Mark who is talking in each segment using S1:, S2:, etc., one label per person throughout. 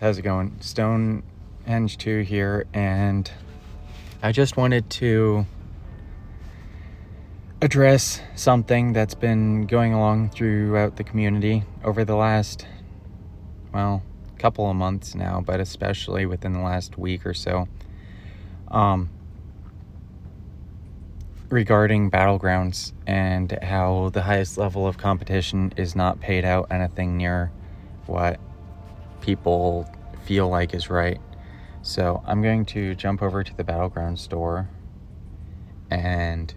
S1: How's it going? Stonehenge 2 here, and I just wanted to address something that's been going along throughout the community over the last, couple of months now, but especially within the last week or so, regarding Battlegrounds and how the highest level of competition is not paid out anything near what people feel like is right. So I'm going to jump over to the Battleground store, and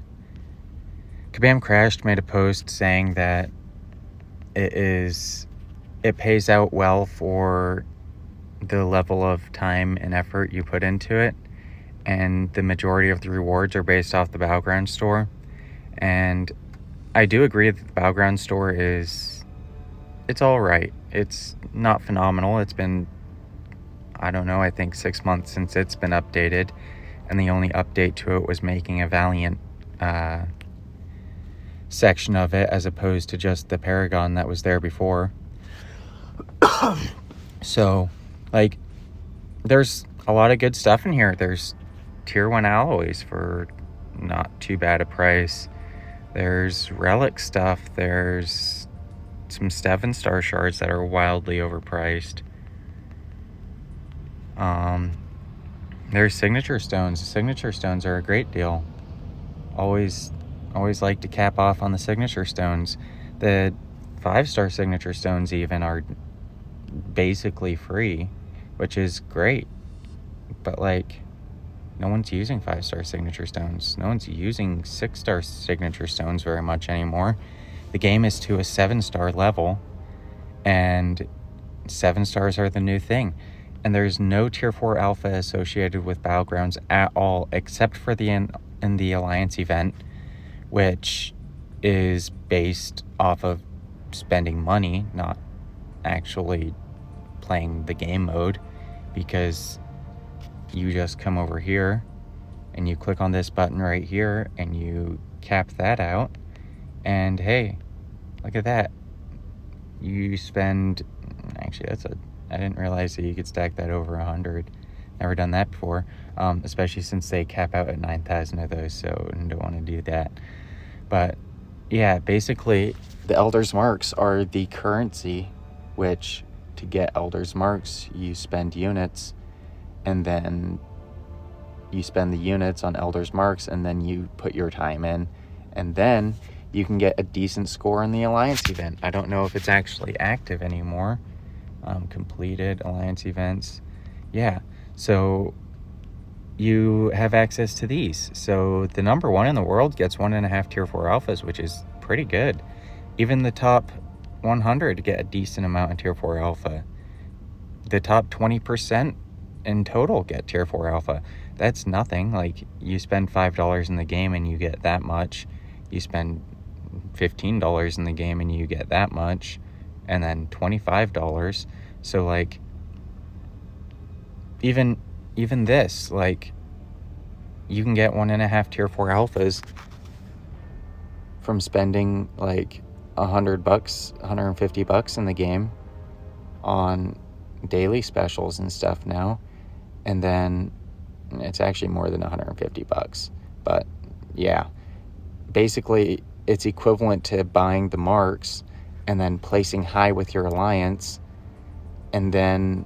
S1: Kabam Crashed made a post saying that it pays out well for the level of time and effort you put into it, and the majority of the rewards are based off the Battleground store. And I do agree that the Battleground store it's all right. It's not phenomenal. It's been, I think 6 months since it's been updated, and the only update to it was making a Valiant section of it as opposed to just the Paragon that was there before. So, there's a lot of good stuff in here. There's tier 1 alloys for not too bad a price. There's relic stuff. There's some 7-star shards that are wildly overpriced. There's signature stones. The signature stones are a great deal. Always like to cap off on the signature stones. The 5-star signature stones even are basically free, which is great. But no one's using 5-star signature stones. No one's using 6-star signature stones very much anymore. The game is to a 7-star level, and 7 stars are the new thing. And there's no tier 4 alpha associated with Battlegrounds at all, except for in the Alliance event, which is based off of spending money, not actually playing the game mode, because you just come over here and you click on this button right here and you cap that out, and hey, look at that. You spend, actually I didn't realize that you could stack that over 100. Never done that before, especially since they cap out at 9,000 of those, so I don't want to do that. But yeah, basically the Elder's Marks are the currency, which to get Elder's Marks you spend units, and then you spend the units on Elder's Marks, and then you put your time in, and then you can get a decent score in the Alliance event. I don't know if it's actually active anymore. Completed Alliance events. Yeah, so you have access to these. So the number 1 in the world gets 1.5 tier 4 alphas, which is pretty good. Even the top 100 get a decent amount of tier 4 alpha. The top 20% in total get tier 4 alpha. That's nothing. You spend $5 in the game and you get that much. You spend $15 in the game and you get that much, and then $25. So even this, you can get 1.5 tier 4 alphas from spending $100, $150 in the game on daily specials and stuff now. And then it's actually more than $150, but yeah, basically it's equivalent to buying the marks and then placing high with your Alliance, and then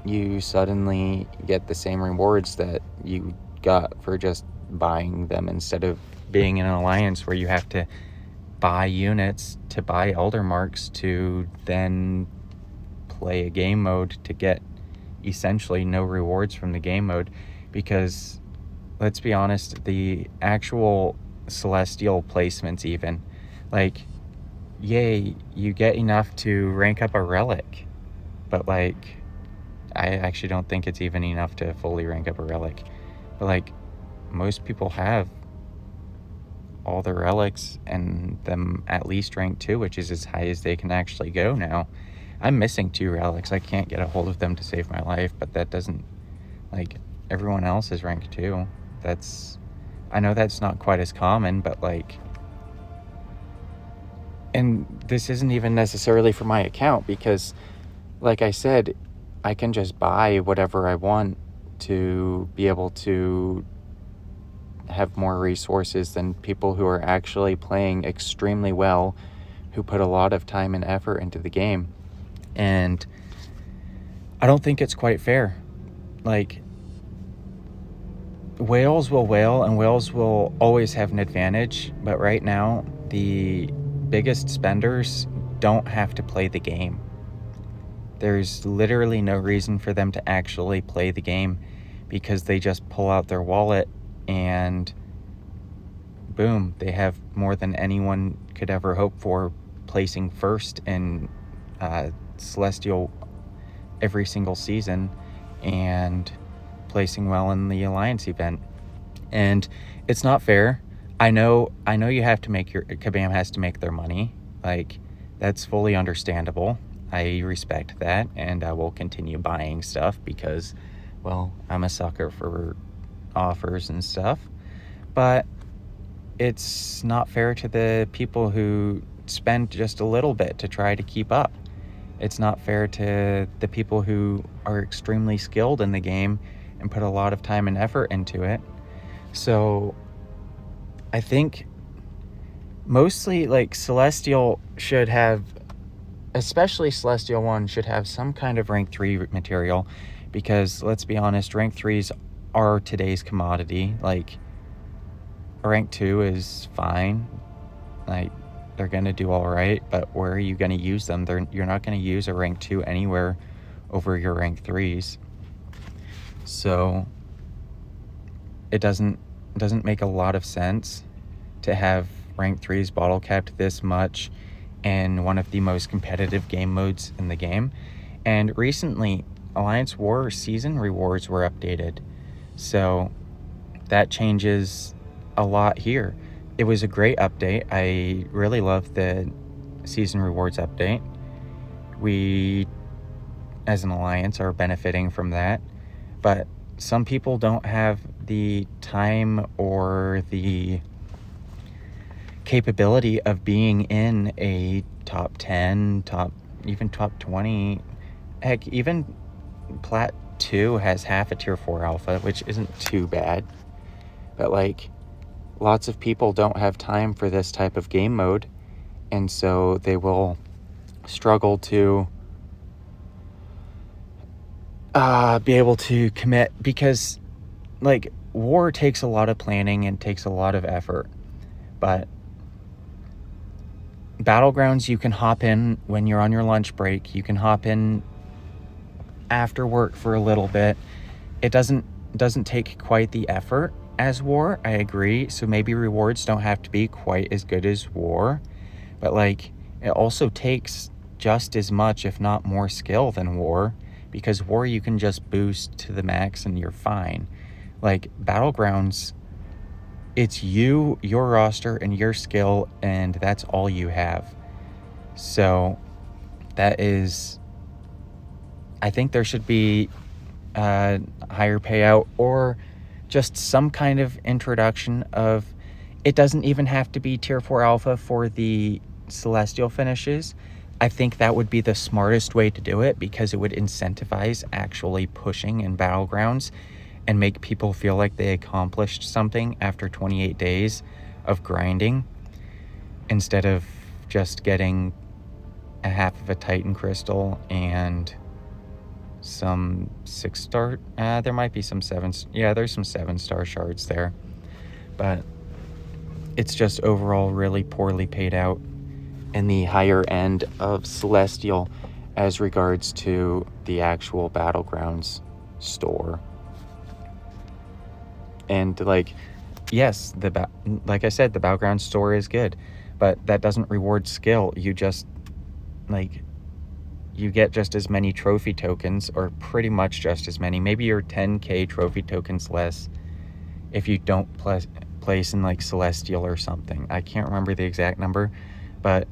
S1: you suddenly get the same rewards that you got for just buying them, instead of being in an Alliance where you have to buy units to buy Elder Marks to then play a game mode to get essentially no rewards from the game mode. Because let's be honest, the actual Celestial placements even, yay, you get enough to rank up a relic, but I actually don't think it's even enough to fully rank up a relic. But most people have all the relics and them at least rank 2, which is as high as they can actually go now. I'm missing 2 relics. I can't get a hold of them to save my life, but that doesn't, everyone else is rank 2. I know that's not quite as common, but and this isn't even necessarily for my account, because like I said, I can just buy whatever I want to be able to have more resources than people who are actually playing extremely well, who put a lot of time and effort into the game. And I don't think it's quite fair. Like, whales will whale, and whales will always have an advantage, but right now the biggest spenders don't have to play the game. There's literally no reason for them to actually play the game, because they just pull out their wallet and boom, they have more than anyone could ever hope for, placing first in Celestial every single season and placing well in the Alliance event. And it's not fair. I know you have to make Kabam has to make their money. Like, that's fully understandable. I respect that, and I will continue buying stuff because, well, I'm a sucker for offers and stuff. But it's not fair to the people who spend just a little bit to try to keep up. It's not fair to the people who are extremely skilled in the game and put a lot of time and effort into it. So I think mostly, like, Celestial should have, especially Celestial 1, should have some kind of rank 3 material, because let's be honest, rank 3s are today's commodity. Like, rank 2 is fine. Like, they're going to do all right, but where are you going to use them? You're not going to use a rank 2 anywhere over your rank 3s. So it doesn't make a lot of sense to have rank 3s bottle capped this much in one of the most competitive game modes in the game. And recently, Alliance War season rewards were updated, so that changes a lot here. It was a great update. I really loved the season rewards update. We, as an Alliance, are benefiting from that, but some people don't have the time or the capability of being in a top 10, even top 20. Heck, even Plat 2 has half a tier 4 alpha, which isn't too bad. But, like, lots of people don't have time for this type of game mode, and so they will struggle to be able to commit, because, like, war takes a lot of planning and takes a lot of effort. But Battlegrounds, you can hop in when you're on your lunch break. You can hop in after work for a little bit. It doesn't take quite the effort as war, I agree. So maybe rewards don't have to be quite as good as war, but, like, it also takes just as much, if not more, skill than war, because war you can just boost to the max and you're fine. Like, Battlegrounds, it's you, your roster, and your skill, and that's all you have. So that is, I think there should be a higher payout, or just some kind of introduction of, it doesn't even have to be tier 4 alpha for the Celestial finishes. I think that would be the smartest way to do it, because it would incentivize actually pushing in Battlegrounds and make people feel like they accomplished something after 28 days of grinding, instead of just getting a half of a Titan crystal and some 6-star, there might be some 7, there's some 7-star shards there, but it's just overall really poorly paid out in the higher end of Celestial as regards to the actual Battlegrounds store. And, like, yes, like I said, the Battlegrounds store is good, but that doesn't reward skill. You just, like, you get just as many trophy tokens, or pretty much just as many. Maybe you're 10k trophy tokens less if you don't place in, like, Celestial or something. I can't remember the exact number, but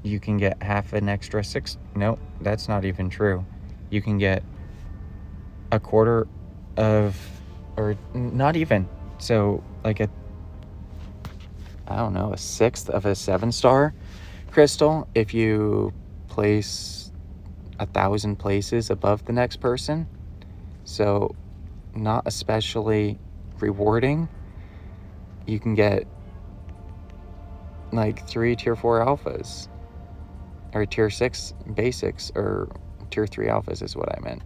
S1: you can get half an extra 6. No, that's not even true. You can get a quarter of, or not even. So, like, a 1/6 of a 7-star crystal if you place 1,000 places above the next person. So not especially rewarding. You can get like 3 tier 4 alphas, or tier 6 basics, or tier 3 alphas is what I meant.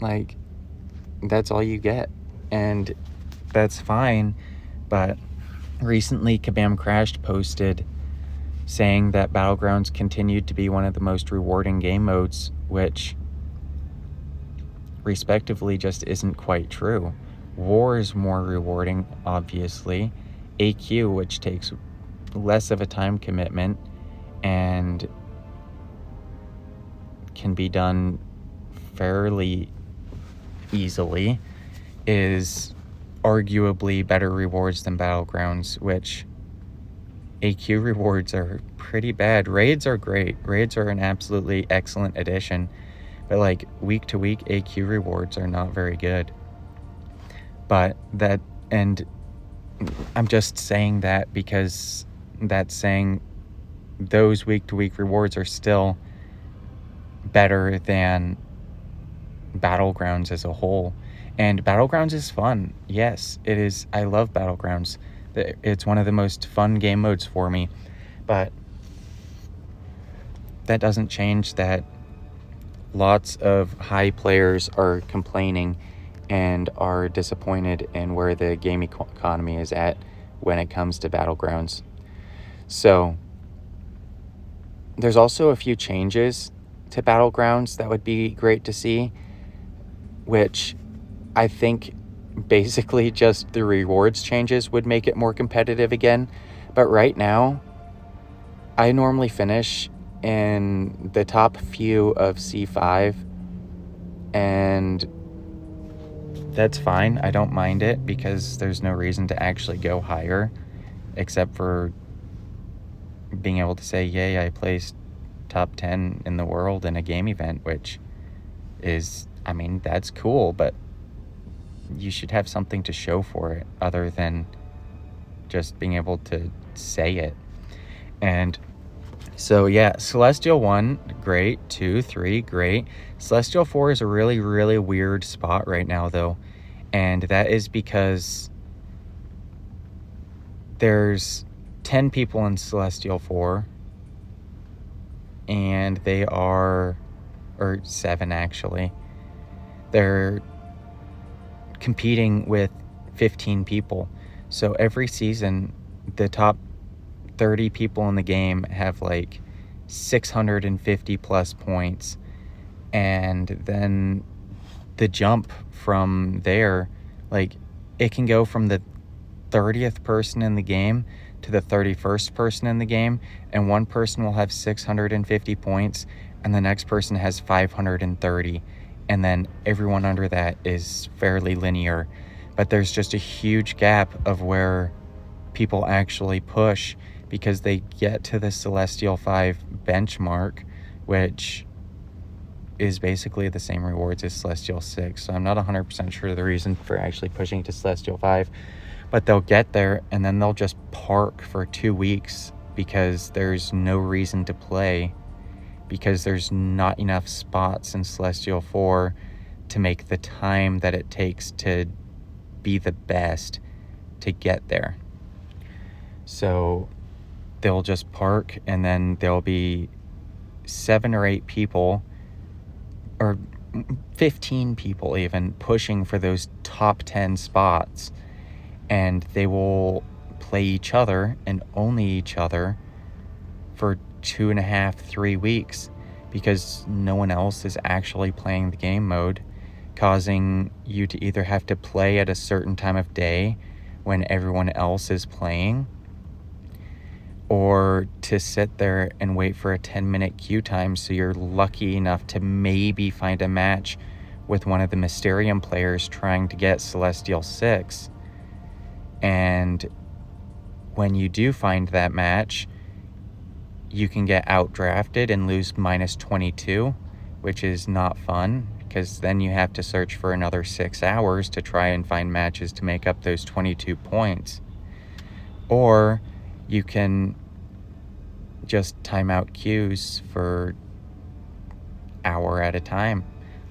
S1: Like, that's all you get, and that's fine. But recently Kabam Crashed posted saying that Battlegrounds continued to be one of the most rewarding game modes, which respectively just isn't quite true. War is more rewarding, obviously. AQ, which takes less of a time commitment and can be done fairly easily, is arguably better rewards than Battlegrounds, which AQ rewards are pretty bad. Raids are great. Raids are an absolutely excellent addition, but like week to week AQ rewards are not very good. But that, and I'm just saying that because that's saying those week to week rewards are still better than Battlegrounds as a whole. And Battlegrounds is fun. Yes, it is. I love Battlegrounds. It's one of the most fun game modes for me. But that doesn't change that lots of high players are complaining and are disappointed in where the game economy is at when it comes to Battlegrounds. So there's also a few changes to Battlegrounds that would be great to see, which I think basically just the rewards changes would make it more competitive again. But right now, I normally finish in the top few of C5, and that's fine. I don't mind it because there's no reason to actually go higher except for being able to say, yay, I placed top 10 in the world in a game event, which is, I mean, that's cool, but you should have something to show for it other than just being able to say it. And so yeah, Celestial 1, great. 2, 3, great. Celestial 4 is a really, really weird spot right now though, and that is because there's 10 people in Celestial 4, and they are, or 7 actually, they're competing with 15 people. So every season, the top 30 people in the game have like 650 plus points, and then the jump from there, like, it can go from the 30th person in the game to the 31st person in the game, and one person will have 650 points and the next person has 530, and then everyone under that is fairly linear. But there's just a huge gap of where people actually push because they get to the Celestial 5 benchmark, which is basically the same rewards as Celestial 6. So I'm not 100% sure the reason for actually pushing to Celestial 5, but they'll get there and then they'll just park for 2 weeks because there's no reason to play, because there's not enough spots in Celestial 4 to make the time that it takes to be the best to get there. So they'll just park, and then there'll be 7 or 8 people, or 15 people even, pushing for those top 10 spots, and they will play each other and only each other for 2.5, 3 weeks because no one else is actually playing the game mode, causing you to either have to play at a certain time of day when everyone else is playing, or to sit there and wait for a 10-minute queue time so you're lucky enough to maybe find a match with one of the Mysterium players trying to get Celestial 6. And when you do find that match, you can get outdrafted and lose minus 22, which is not fun, because then you have to search for another 6 hours to try and find matches to make up those 22 points. Or you can just timeout queues for hour at a time.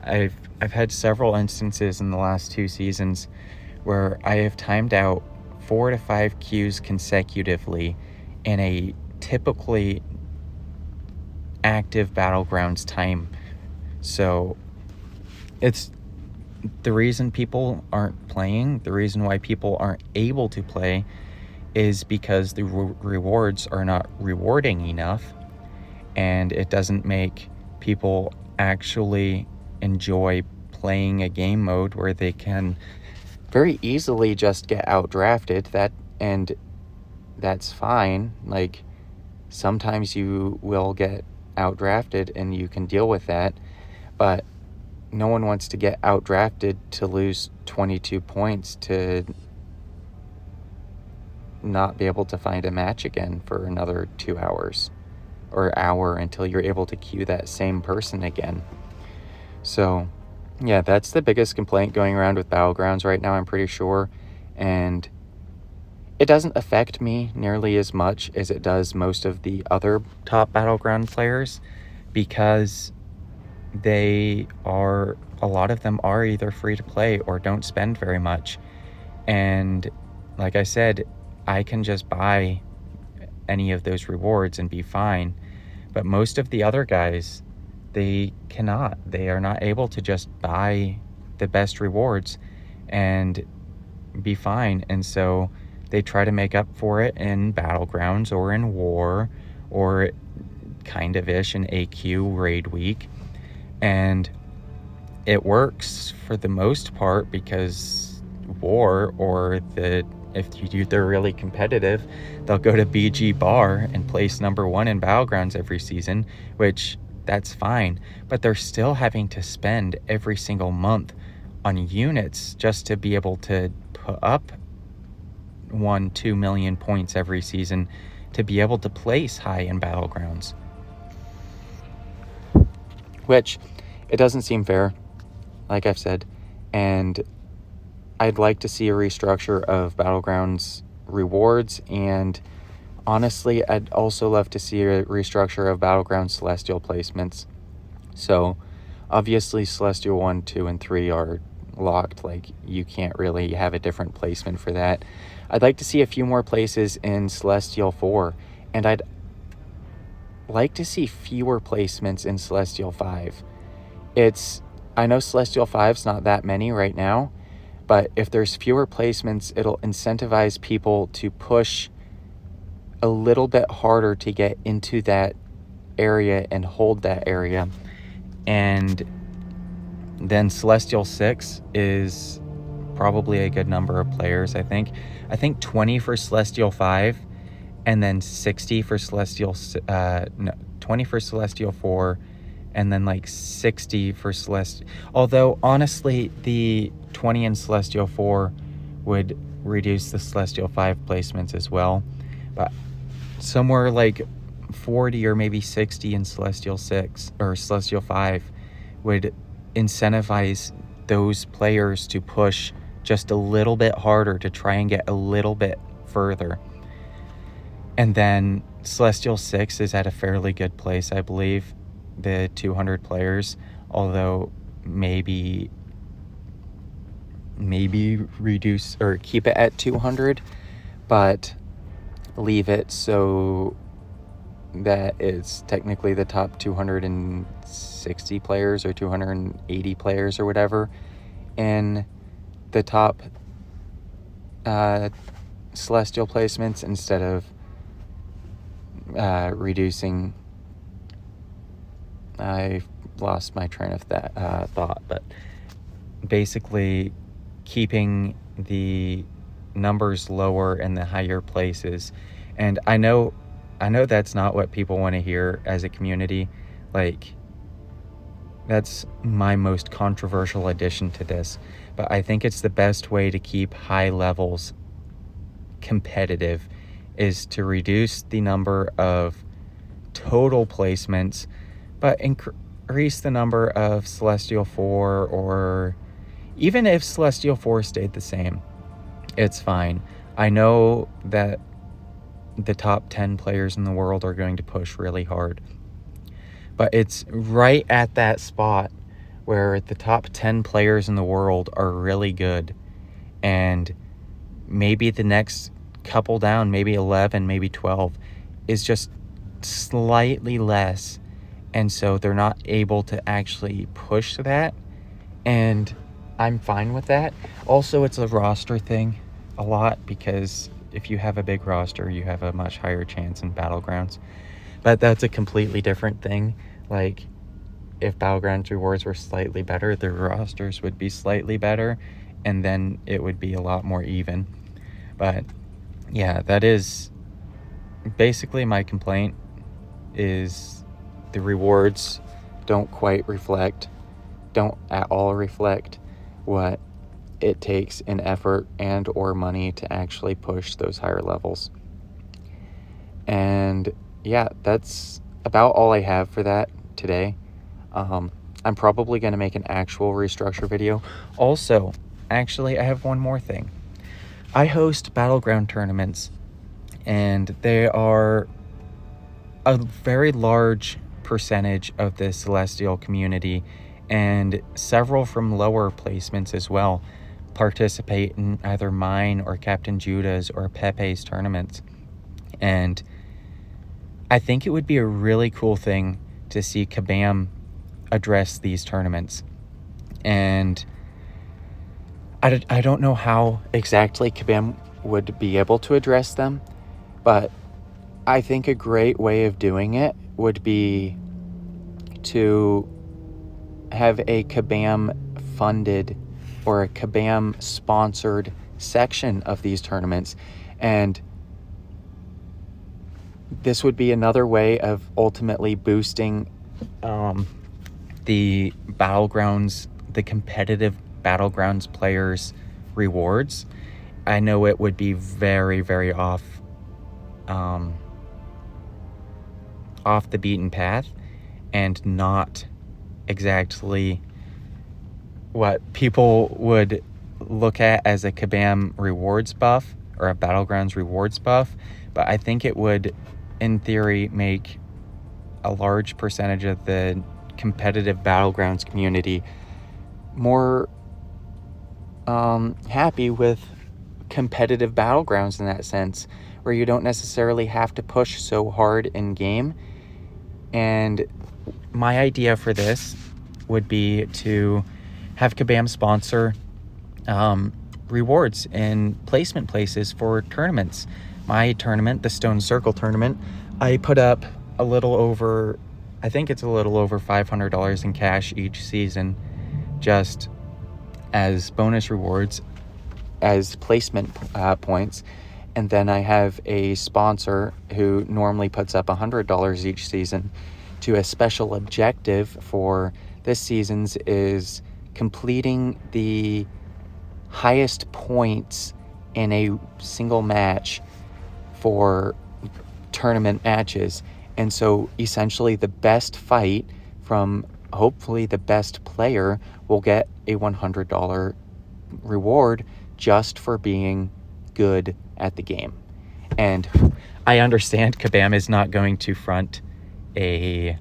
S1: I've had several instances in the last 2 seasons where I have timed out 4 to 5 queues consecutively in a typically active Battlegrounds time. So it's the reason people aren't playing, the reason why people aren't able to play is because the rewards are not rewarding enough, and it doesn't make people actually enjoy playing a game mode where they can very easily just get outdrafted. And that's fine. Like, sometimes you will get outdrafted and you can deal with that, but no one wants to get outdrafted to lose 22 points to not be able to find a match again for another 2 hours or hour until you're able to queue that same person again. So yeah, that's the biggest complaint going around with Battlegrounds right now, I'm pretty sure. And it doesn't affect me nearly as much as it does most of the other top Battleground players, because a lot of them are either free to play or don't spend very much. And like I said, I can just buy any of those rewards and be fine. But most of the other guys, they cannot. They are not able to just buy the best rewards and be fine. And so they try to make up for it in Battlegrounds or in War or kind of ish in AQ raid week. And it works for the most part, because War, or if they're really competitive, they'll go to BG Bar and place number 1 in Battlegrounds every season, which that's fine. But they're still having to spend every single month on units just to be able to put up 1-2 million points every season to be able to place high in Battlegrounds, which it doesn't seem fair, like I've said. And I'd like to see a restructure of Battlegrounds rewards, and honestly, I'd also love to see a restructure of Battlegrounds Celestial placements. So obviously Celestial 1, 2, and 3 are locked. Like, you can't really have a different placement for that. I'd like to see a few more places in Celestial 4, and I'd like to see fewer placements in Celestial 5. I know Celestial 5's not that many right now, but if there's fewer placements, it'll incentivize people to push a little bit harder to get into that area and hold that area. And then Celestial 6 is probably a good number of players, I think. I think 20 for Celestial 5, and then 60 for Celestial 20 for Celestial 4, and then like 60 for Celestial. Although honestly, the 20 in Celestial 4 would reduce the Celestial 5 placements as well. But somewhere like 40 or maybe 60 in Celestial 6 or Celestial 5 would incentivize those players to push just a little bit harder to try and get a little bit further. And then Celestial 6 is at a fairly good place, I believe, the 200 players, although maybe reduce or keep it at 200, but leave it so that it's technically the top 260 players or 280 players or whatever in the top Celestial placements, instead of reducing. I lost my train of thought, but basically keeping the numbers lower in the higher places. And I know that's not what people want to hear as a community. Like, that's my most controversial addition to this, but I think it's the best way to keep high levels competitive, is to reduce the number of total placements, but increase the number of Celestial 4, or even if Celestial 4 stayed the same, it's fine. I know that the top 10 players in the world are going to push really hard. But it's right at that spot where the top 10 players in the world are really good, and maybe the next couple down, maybe 11, maybe 12, is just slightly less, and so they're not able to actually push that, and I'm fine with that. Also, it's a roster thing a lot, because if you have a big roster, you have a much higher chance in Battlegrounds. But that's a completely different thing. Like, if Battlegrounds rewards were slightly better, the rosters would be slightly better, and then it would be a lot more even. But yeah, that is basically my complaint, is the rewards don't at all reflect what it in effort and or money to actually push those higher levels. And yeah, that's about all I have for that today. I'm probably going to make an actual restructure video. Also, actually, I have one more thing. I host Battleground tournaments, and they are a very large percentage of the Celestial community, and several from lower placements as well participate in either mine or Captain Judah's or Pepe's tournaments. And I think it would be a really cool thing to see Kabam address these tournaments. And I don't know how exactly Kabam would be able to address them, but I think a great way of doing it would be to have a Kabam funded or a Kabam sponsored section of these tournaments. And this would be another way of ultimately boosting the Battlegrounds, the competitive Battlegrounds players' rewards. I know it would be very, very off the beaten path, and not exactly what people would look at as a Kabam rewards buff or a Battlegrounds rewards buff. But I think it would, in theory, make a large percentage of the competitive Battlegrounds community more happy with competitive Battlegrounds, in that sense, where you don't necessarily have to push so hard in game. And my idea for this would be to have Kabam sponsor rewards in placement places for tournaments. My tournament, the Stone Circle tournament, I put up a little over $500 in cash each season, just as bonus rewards, as placement points. And then I have a sponsor who normally puts up $100 each season to a special objective for this season's is completing the highest points in a single match for tournament matches. And so essentially the best fight from hopefully the best player will get a $100 reward just for being good at the game. And I understand Kabam is not going to front a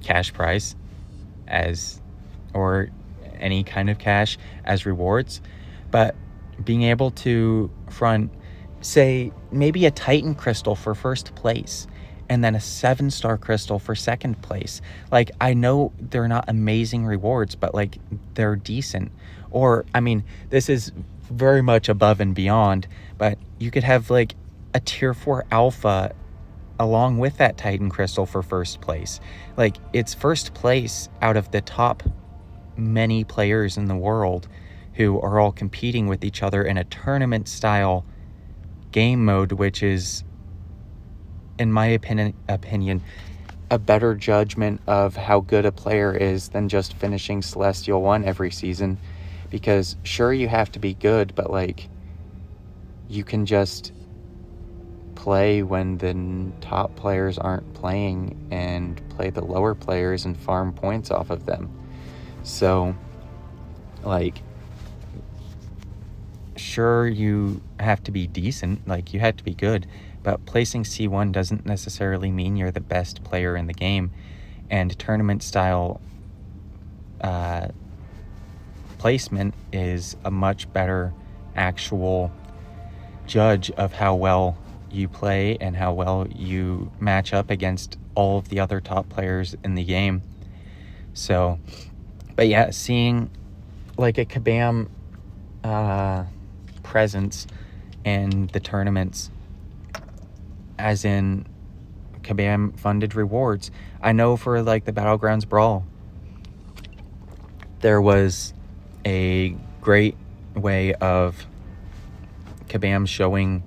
S1: cash prize or any kind of cash as rewards, but being able to front, say, maybe a Titan crystal for first place and then a 7-star crystal for second place. Like, I know they're not amazing rewards, but like, they're decent. Or, I mean, this is very much above and beyond, but you could have like a tier 4 alpha along with that Titan crystal for first place. Like, it's first place out of the top many players in the world who are all competing with each other in a tournament style game mode, which is, in my opinion, a better judgment of how good a player is than just finishing Celestial 1 every season. Because sure, you have to be good, but like, you can just play when the top players aren't playing and play the lower players and farm points off of them. So like, sure, you have to be decent, like you have to be good, but placing C1 doesn't necessarily mean you're the best player in the game. And tournament style placement is a much better actual judge of how well you play and how well you match up against all of the other top players in the game. So, but yeah, seeing like a kabam presence in the tournaments, as in kabam funded rewards. I know for like the Battlegrounds Brawl, there was a great way of kabam showing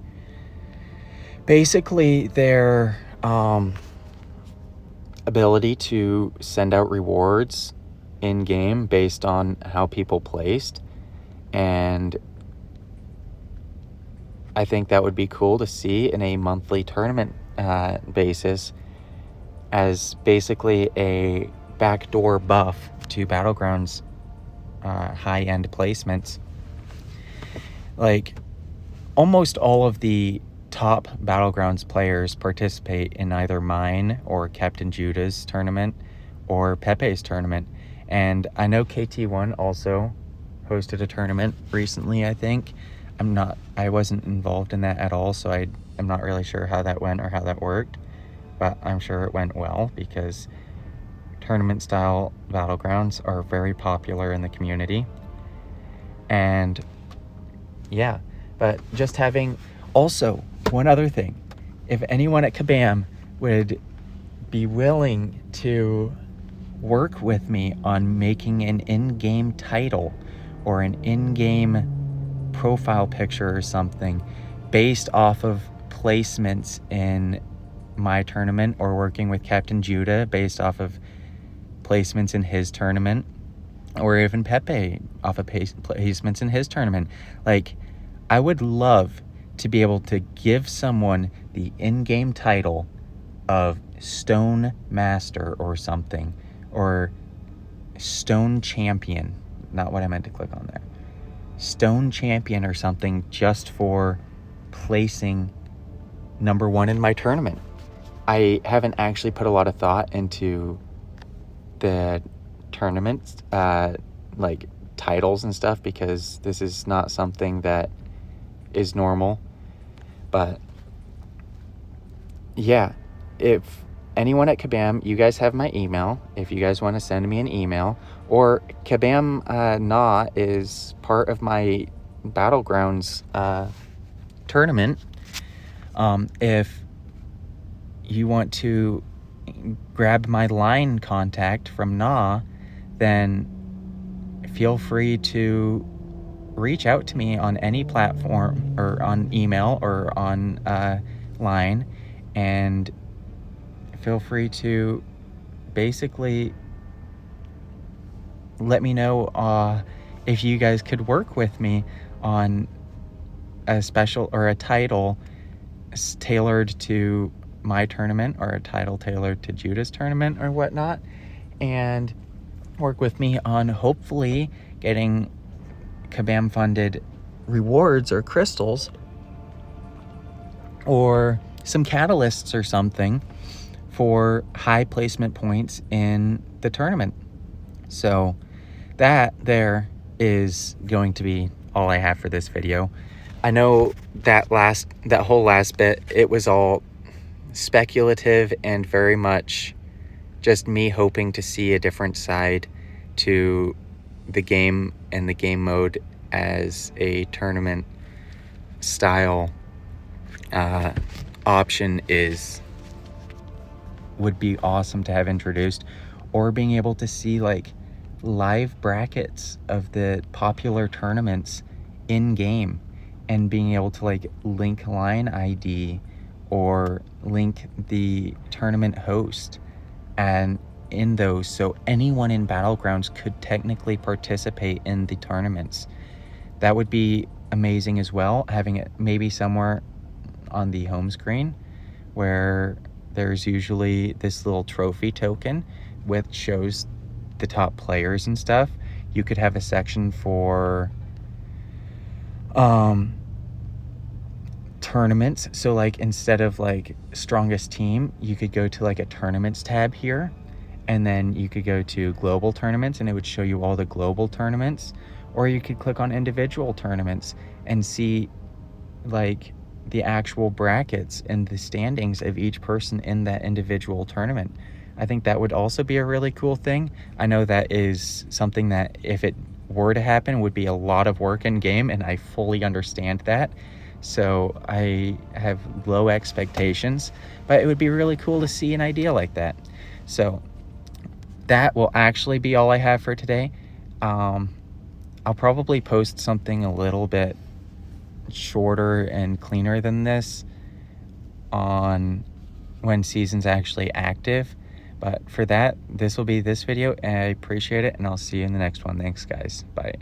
S1: basically their ability to send out rewards in game based on how people placed. And I think that would be cool to see in a monthly tournament basis, as basically a backdoor buff to Battlegrounds high-end placements. Like, almost all of the top Battlegrounds players participate in either mine or Captain Judah's tournament or Pepe's tournament. And I know KT1 also hosted a tournament recently, I think. I wasn't involved in that at all, so I'm not really sure how that went or how that worked, but I'm sure it went well, because tournament style Battlegrounds are very popular in the community. And yeah, but just having, also one other thing, if anyone at kabam would be willing to work with me on making an in-game title or an in-game profile picture or something based off of placements in my tournament, or working with Captain Judah based off of placements in his tournament, or even Pepe off of placements in his tournament. Like, I would love to be able to give someone the in-game title of Stone Master or something, or Stone Champion, not what I meant to click on there, Stone Champion or something, just for placing number one in my tournament. I haven't actually put a lot of thought into the tournaments, like titles and stuff, because this is not something that is normal. But yeah, if anyone at kabam, you guys have my email if you guys want to send me an email, or kabam Na is part of my Battlegrounds tournament. If you want to grab my line contact from Na, then feel free to reach out to me on any platform, or on email, or on line, and feel free to basically let me know if you guys could work with me on a special or a title tailored to my tournament, or a title tailored to Judah's tournament or whatnot, and work with me on hopefully getting kabam funded rewards or crystals, or some catalysts or something for high placement points in the tournament. So that there is going to be all I have for this video. I know that whole last bit, it was all speculative and very much just me hoping to see a different side to the game and the game mode as a tournament style option would be awesome to have introduced, or being able to see like live brackets of the popular tournaments in game, and being able to like link line ID or link the tournament host and in those, so anyone in Battlegrounds could technically participate in the tournaments. That would be amazing as well, having it maybe somewhere on the home screen where there's usually this little trophy token which shows the top players and stuff. You could have a section for tournaments. So like instead of like strongest team, you could go to like a tournaments tab here, and then you could go to global tournaments and it would show you all the global tournaments, or you could click on individual tournaments and see like the actual brackets and the standings of each person in that individual tournament. I think that would also be a really cool thing. I know that is something that if it were to happen would be a lot of work in game, and I fully understand that. So I have low expectations, but it would be really cool to see an idea like that. So that will actually be all I have for today. I'll probably post something a little bit shorter and cleaner than this on when season's actually active. But for that, this will be this video, and I appreciate it, and I'll see you in the next one. Thanks, guys. Bye.